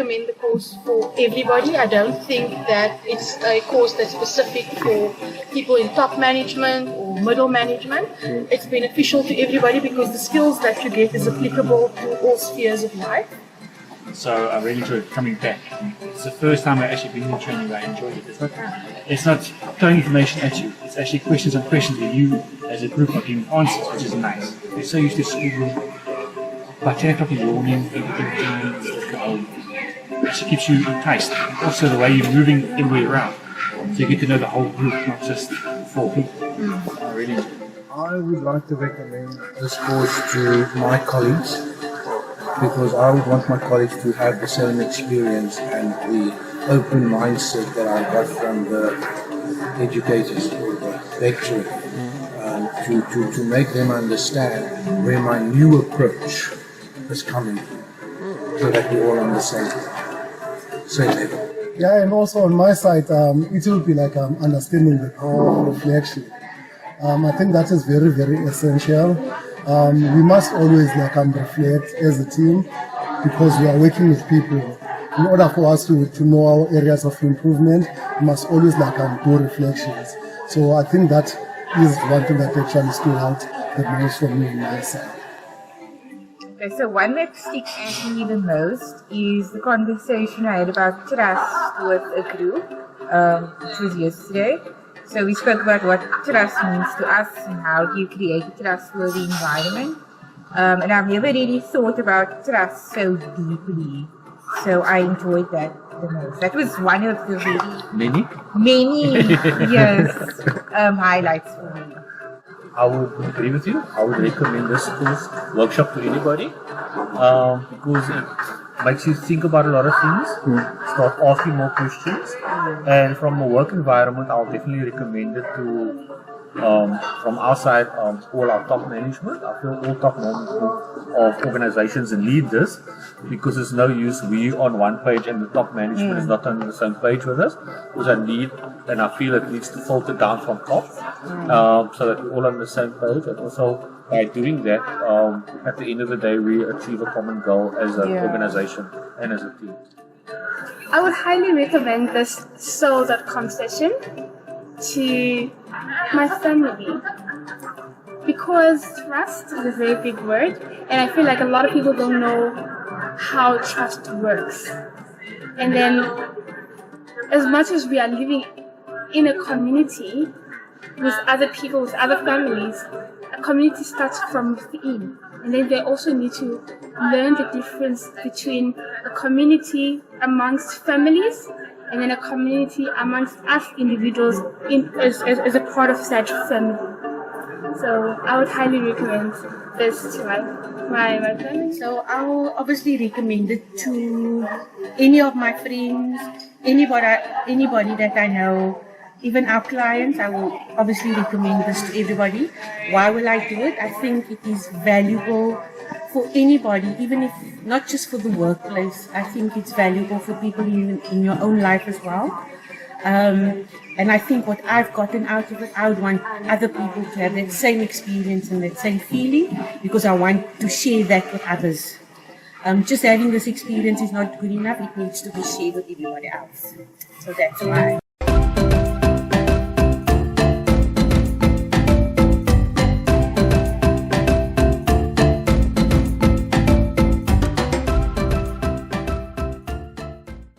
recommend the course for everybody. I don't think that it's a course that's specific for people in top management or middle management. It's beneficial to everybody because the skills that you get is applicable to all spheres of life. So I really enjoyed coming back. It's the first time I've actually been in training where I enjoyed it. It's not throwing information at you. It's actually questions and questions where you, as a group, are giving answers, which is nice. We're so used to schoolroom. By 10 o'clock in the morning, everything time, it actually keeps you enticed. Also, the way you're moving everywhere around. So you get to know the whole group, not just 4 people. I really enjoyed it. I would like to recommend this course to my colleagues because I would want my colleagues to have the same experience and the open mindset that I got from the educators or the lecturer to make them understand where my new approach is coming from so that we're all on the same level. Yeah, and also on my side, it will be like understanding the power of reflection. I think that is very, very essential. We must always reflect as a team because we are working with people. In order for us to know our areas of improvement, we must always do reflections. So I think that is one thing that actually stood out the most for me on my side. Okay, so one that sticks with me the most is the conversation I had about trust with a group, which was yesterday. So we spoke about what trust means to us and how do you create a trustworthy environment. And I've never really thought about trust so deeply. So I enjoyed that the most. That was one of the Many, yes, highlights for me. I would agree with you. I would recommend this course workshop to anybody because it makes you think about a lot of things, start asking more questions, and from a work environment, I'll definitely recommend it to, from our side, all our top management. I feel all top management of organizations need this because there's no use we on one page and the top management is not on the same page with us, because I feel it needs to filter down from top so that we're all on the same page, and also by doing that, at the end of the day, we achieve a common goal as an organization and as a team. I would highly recommend this soul.com session to my family because trust is a very big word, and I feel like a lot of people don't know how trust works. And then, as much as we are living in a community with other people, with other families, a community starts from within. And then they also need to learn the difference between a community amongst families and then a community amongst us individuals as a part of such family. So I would highly recommend this to my family. So I will obviously recommend it to any of my friends, anybody that I know, even our clients. I will obviously recommend this to everybody. Why will I do it? I think it is valuable for anybody, even if not just for the workplace. I think it's valuable for people in your own life as well. And I think what I've gotten out of it, I would want other people to have that same experience and that same feeling, because I want to share that with others. Just having this experience is not good enough. It needs to be shared with everybody else. So that's why.